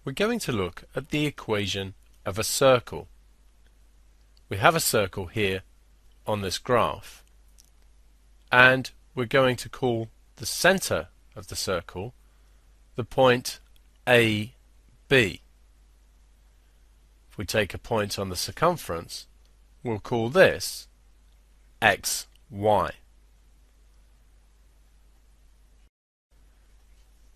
We're going to look at the equation of a circle. We have a circle here on this graph, and we're going to call the center of the circle the point AB. If we take a point on the circumference, we'll call this XY.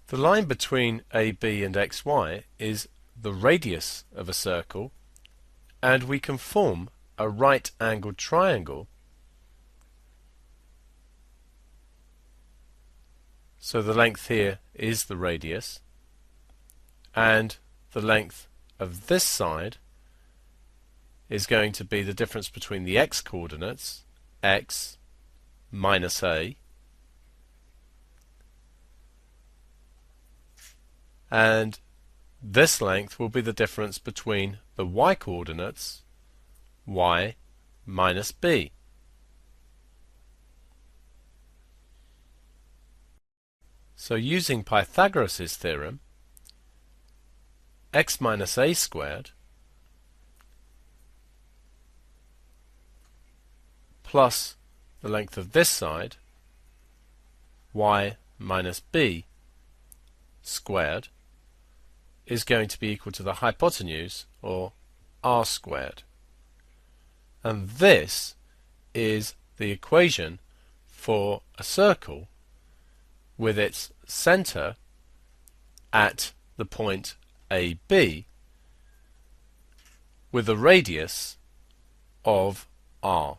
The line between AB and XY is the radius of a circle, and we can form a right-angled triangle. So the length here is the radius, and the length of this side is going to be the difference between the x coordinates, x minus a, and this length will be the difference between the y coordinates, y minus b. So using Pythagoras' theorem, x minus a squared plus the length of this side, y minus b squared, is going to be equal to the hypotenuse, or r squared. And this is the equation for a circle with its center at the point AB with a radius of r.